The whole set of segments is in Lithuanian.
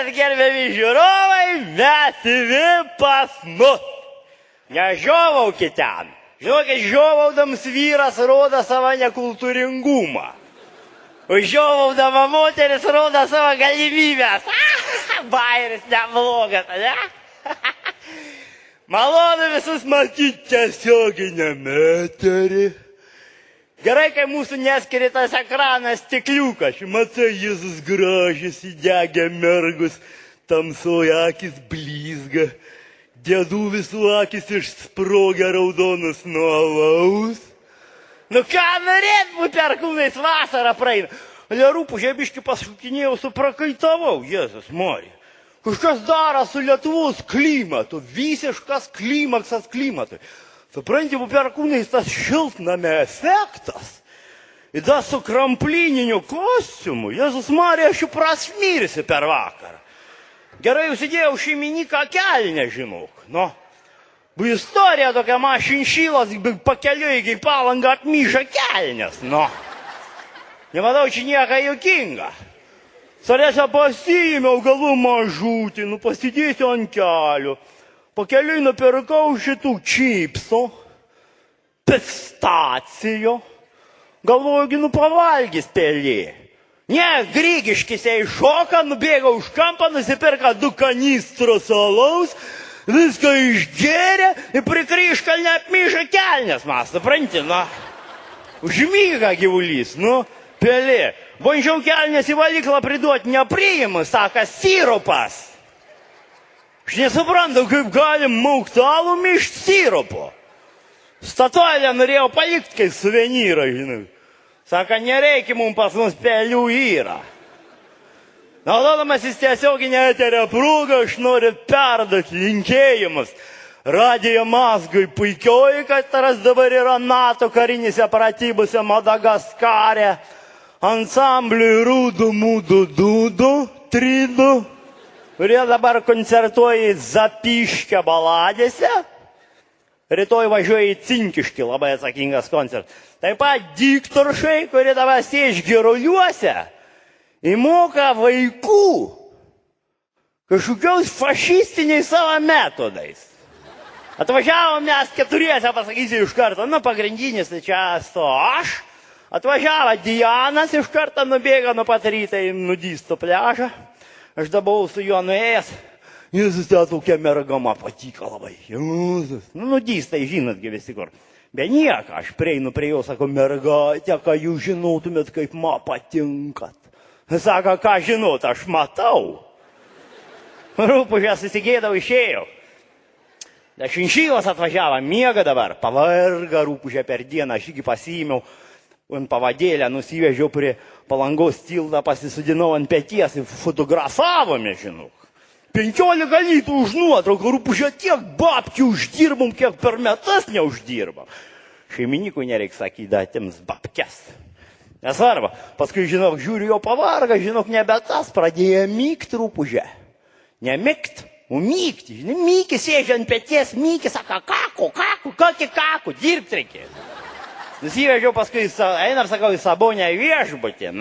rytas, gerbiami žiūrovai, metimi pas mus. Nežiovaukit ten. Žinokit, žiovaudams vyras rodo savo nekultūringumą. O žiovaudama moteris rodo savo galimybės. Bairis neblogas, ne? Malonu visus matyti tiesioginiame etery. Gerai, kai mūsų neskiria tas ekranas stikliukas. Matai, Jėzus gražis, įdegę mergus, tamsoje akis blizga. Dėdų visų akis išsprogia raudonas nuo alaus. Nu ką norėt, perkūnais vasarą praeina. Rūpužė biškį pašukinėjau, suprakaitavau, Jėzus Marija. Kažkas daro su Lietuvos klimatu, visiškas klimaksas klimatui. Supranti, perkūnais tas šiltnamio efektas. Ir tas su kramplininiu kostiumu, Jėzus Marija, aš jų prasmirsi per vakarą. Gerai, užsidėjau šeimininką kelnę, žinok. Nu, bu istorija tokia, šinšylas pakeliui iki Palangą atmyža kelnes, nu. Nematau, čia nieka juokinga. Sarėse pasiėmiau galų mažutį, pasidėsiu ant kelių. Pakeliui nupirkau šitų čipsų, pistacijų. Galvoju, pavalgys pelė. Ne, Grigiškise iššoka, nubėga už kampą, nusipirka 2 kanistrus alaus, viską išgėrė ir prikryškalnę apmyža kelnes, man, supranti, na. Užmyga gyvulys, pelė. Bandžiau kelnes į valyklą priduoti, nepriimu, saka, sirupas. Aš nesuprantu, kaip galim mauktalų mišt sirupo. Statuolę norėjau palikti kaip suvenyrą, žinai. Saka, nereikia mums pas mus pelių yra. Naudodamasis tiesioginę eterio progą, aš noriu perduoti linkėjimus Radijo Mazgui puikioji, kad taras dabar yra NATO karinėse pratybose Madagaskare, ansambliui Rūdų Mūdų Dūdų, Tridų, kurie dabar koncertuoja Zapiškio baladėse. Rytoj važiuoja į Cinkiškį, labai atsakingas koncertas. Taip pat diktoršai, kurie dabar sėž Giruliuose, įmoka vaikų kažkokiaus fašistiniais savo metodais. Atvažiavom mes 4, pasakysiu iš karto, pagrindinis, tai čia esu aš. Atvažiavo Dianas, iš karto nubėga nuo pat ryto į nudistų pliažą. Aš dabar su juo nuėjęs. Jėzus, ten tokia mergama patiko labai. Jėzus. Nudistai, žinotgi visi kur. Be nieko, aš prieinu prie jo, sako, mergaitė, ką jūs žinotumėt, kaip man patinkat. Sako, ką žinot, aš matau. Rūpužė susigėdau, išėjau. Šinšylas atvažiavo, miega dabar, pavarga Rūpužė per dieną, aš iki pasiėmiau ant pavadėlę, nusivežiau prie Palangos tiltą, pasisudinau ant peties ir fotografavome, žinok. 15 litų už nuotrauką, Rūpužė tiek babkių uždirbom, kiek per metus neuždirbam. Šeiminikui nereiks sakyti, atims babkes. Nesvarba, paskui, žinok, žiūriu jo pavarga, žinok, nebe tas, pradėjo mykt Rūpužė. Ne mykt, o mykti, žinai, myki sėdžia ant peties, myki, sako, kokį kakų, dirbt reikia. Nusivežiau paskui, einam, sakau, į Sabonę viešbutį,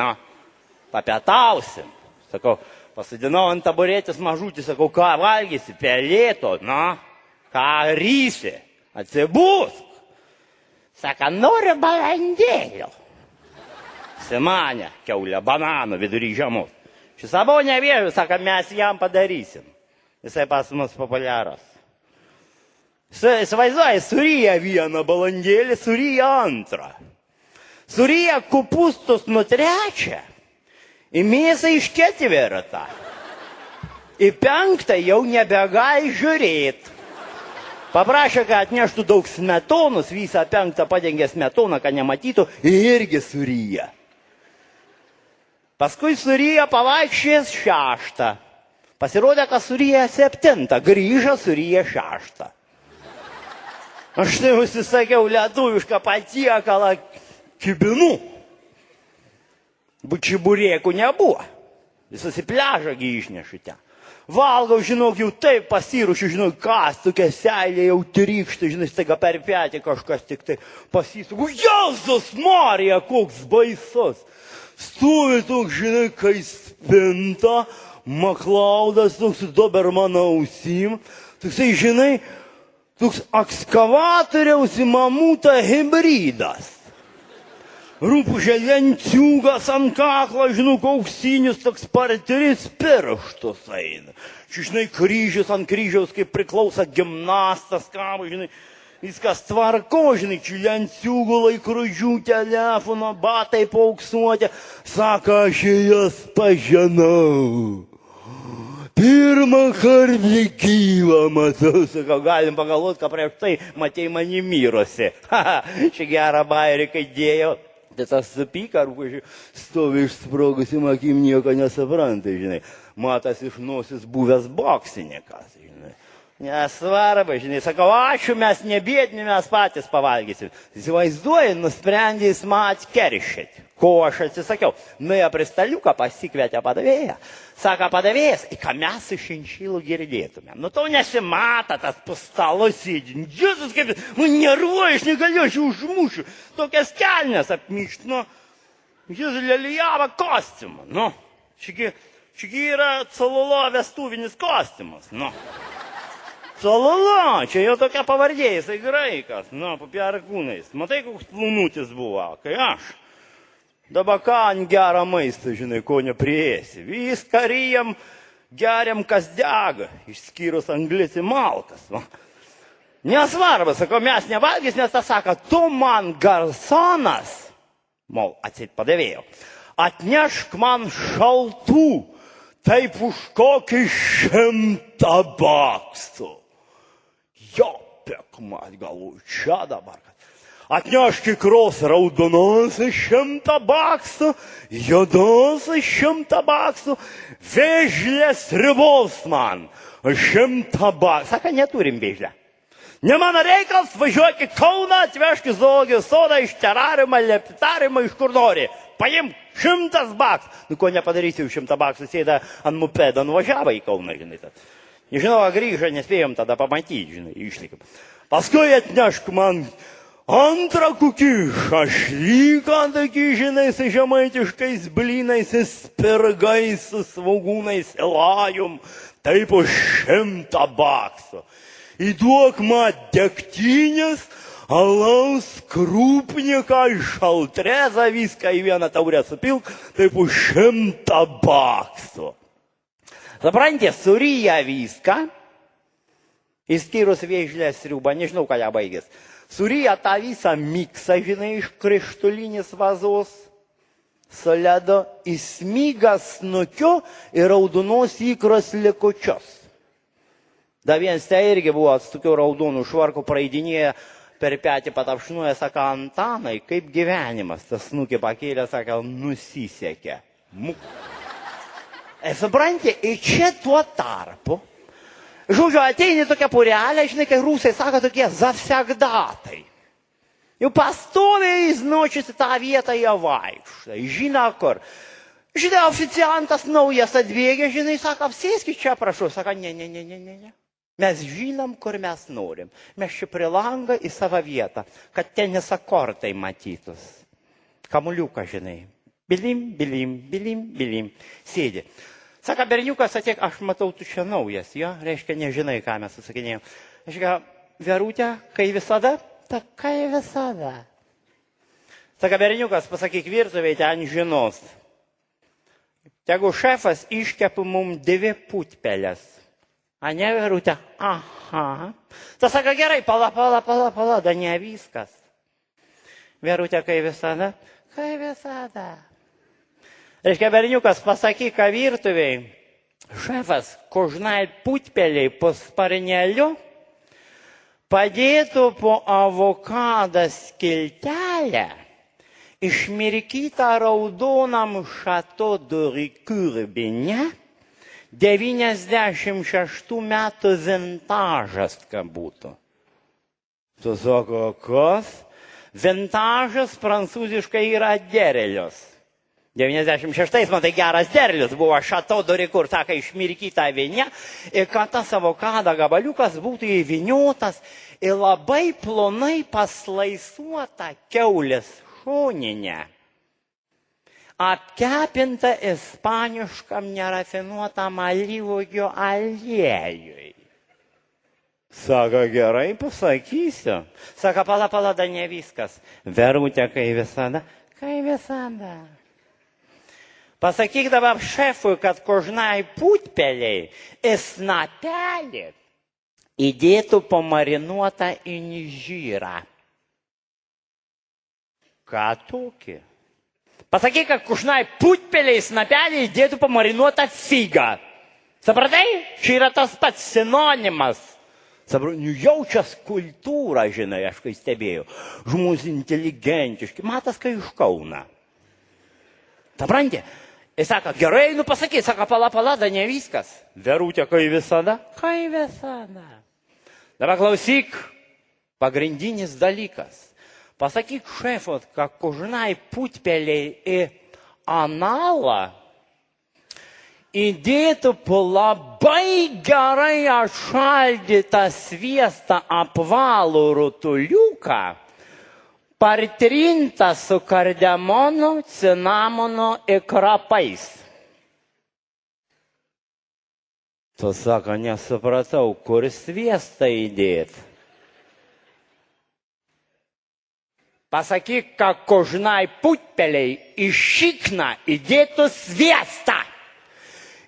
papietausim. Sakau, pasidinau ant taburetės mažutį, sakau, ką valgysi, pelėto, ką rysi, atsibūsk. Saka, noriu balandėlio. Simanė, kiaulė, bananų vidury žiemos. Šis Sabonė viešbutį, saka, mes jam padarysim. Jisai pas mus populiarus. Įsivaizduoja, suryja 1 balandėlį, suryja 2. Suryja kopūstus nuo 3. Į mėsą iš 4. Į 5 jau nebegali žiūrėti. Paprašė, kad atneštų daug smetonos, visą 5 padengė smetoną, kad nematytų, irgi suryja. Paskui suryja pavaikščiais 6. Pasirodė, kad suryja 7, grįžo suryja 6. Aš tai užsisakiau lietuvišką patiekalą kibinų. Bučiburėkų nebuvo. Visus į pliažą išnešu ten. Valgau, žinok, jau taip pasiruošiu, žinok, kas tokia seilė jau trykšta, žinok, staiga per petį kažkas tik tai pasisuku. Jėzus Marija, koks baisus. Stovi toks, žinai, kai spinta, Maklaudas, toks Dobermano ausim, toksai, žinai, toks ekskavatoriaus į mamutą hybridas. Rūpužė lenciūgas ant kaklo, žinau, auksinis, toks per 3 pirštus eina. Žinai, kryžius ant kryžiaus, kaip priklauso gimnastas, kabo, žinai, viskas tvarko, žinai, čia lenciūgų, laikrodžių, telefono, batai paauksuoti. Sako, aš jas pažinau. Pirmą kartą gyvą matau, sakau, galim pagalvoti, ką prieš tai matei mane mirusi. Čia gerą bairį, kai dėjo. Tai tas supyka, stovi išsprogusim akim, nieko nesupranta, žinai. Matas iš nosis buvęs boksininkas, žinai. Nesvarba, žinai. Sakau, ačiū, mes nebėdini, mes patys pavalgysim. Įsivaizduoji, nusprendė jis mat keršyti. Ko aš atsisakiau? Nuėjo prie staliuką, pasikvietė padavėją. Sako, padavėjas, ką mes iš inšilų girdėtume. Nu, tau nesimata tas po stalo sėdint. Jėzus, kaip nervuoju, aš negaliu, aš jau užmušiu. Tokias kelnes apmyšt, nu. Jėzus, lelijava kostiumą, nu. Čiagi yra Cololo vestuvinis kostiumas, nu. Cololo, čia jau tokia pavardė, jisai graikas, nu, papierkūnais. Matai, koks plūnutis buvo, kai aš. Dabar ką ant gerą maistą, žinai, ko nepriėsi. Viską ryjam, geriam, kas dega, išskyrus anglis į malkas. Va. Nesvarba, sako, mes nevalgys, nes tas sako, tu man garsonas, mol, atsit padavėjau, atnešk man šaltų, taip už kokį 100 baksų. Jo, pekmat, galvoju, čia dabar. Atnešk ikros raudonos 100 baksų, juodos 100 baksų, vėžlės ribos man 100 baksų. Saka, neturim vėžlę. Ne mano reikals, važiuok į Kauną, atvežk į zoologijos sodą, iš terariumą, leptariumą, iš kur nori. Paim 100 baksų. Nu, ko nepadarysi, 100 baksų sėda ant mupedą, nuvažiavo į Kauną, žinai. Nežinau, grįžą, nespėjom tada pamatyti, žinai, išlikim. Paskui atnešk man antrą kukišą, šlyką tokį, žinai, su žemaitiškais blynais, spirgais, su svogūnais, elajum, taip už 100 baksų. Įduok man degtinės, alaus, krūpniką, šaltrezą, viską į vieną taurę supilk, taip už 100 baksų. Supranti, suryja viską, išskyrus vėžlės sriubą, nežinau, ką ją baigės. Suryja tą visą miksą, žinai, iš krištolinės vazos, su ledo, įsmyga snukiu ir raudonos ikros likučius. Da viens tai irgi buvo tokių raudonų švarkų praeidinėje, per petį patapšnuoja, sako, Antanai, kaip gyvenimas, tas snukį pakėlė, sako, nusisekė. Supranti, ir čia tuo tarpu, žodžiu, ateini tokia purelė, žinai, kai rusai sako tokie zavsegdatai. Jau pastoviai nočiasi tą vietą jie vaikšta, žino kur. Žinai, oficiantas naujas atbėgė, žinai, sako, apsėskit čia, prašau, sako, ne. Mes žinom, kur mes norim. Mes čia prie langą į savo vietą, kad teniso kortai matytus. Kamuliuką, žinai. Bilim. Sėdi. Saka, berniukas, ateik, aš matau, tu čia naujas, jo? Reiškia, nežinai, ką mes susakinėjom. Reiškia, Verutė, kai visada? Ta, kai visada. Saka, berniukas, pasakyk virtuviai, ten žinos. Tegu šefas iškepa mum 2 putpelės. A ne, Verutė? Aha. Ta saka, gerai, pala, da ne viskas. Verutė, kai visada? Kai visada. Reiškia, berniukas, pasakyk, ką virtuviai, šefas, kožnai putpeliai po sparneliu, padėtų po avokadą skiltelę, išmirkytą raudonam Chateau de Ricoeur bine, 96 metų vintažas, ką būtų. Tu sako, kas? Vintažas prancūziškai yra derelius. 96 man tai geras derlius buvo Chateau de Ricoeur, sako, išmirkyta vinė, ir kad tas avokado gabaliukas būtų įviniotas į labai plonai paslaisuotą kiaulės šoninę. apkepinta ispaniškam nerafinuotam alyvuogių aliejui. Sako, gerai pasakysiu. Sako, pala, da ne viskas. Verutė, kai visada. Pasakyk dabar šefui, kad kožnai putpeliai į snapelį įdėtų pamarinuotą inžyrą. Ką tokį? Pasakyk, kad kožnai putpeliai į snapelį įdėtų pamarinuotą figą. Supratai? Čia yra tas pats sinonimas. Jaučias kultūrą, žinai, aš kai stebėjau. Žmonės inteligentiški. Matas, kai iš Kauna. Supranti? Jis sako, gerai, pasakyk, sako, pala, da ne viskas. Verutė, kai visada. Dabar klausyk, pagrindinis dalykas. Pasakyk šefot, kad kožnai putpeliai į analą įdėtų po labai gerai atšaldytą sviestą apvalų rutuliuką, partrinta su kardamonu, cinamonu ir krapais. Tu sako, nesupratau, kur sviestą įdėt. Pasakyk, kad kožnai putpeliai į šikną įdėtų sviestą.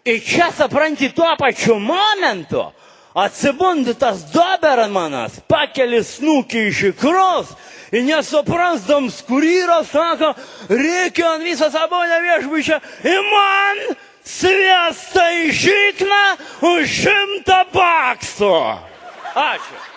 Ir čia, supranti, tuo pačiu momentu atsibundi tas Dobermanas, pakeli snukį iš ikros ir nesuprasdams, kur yra, sako, reikia ant visą sabonę viešbučio ir man sviestą į šikną už $100. Ačiū.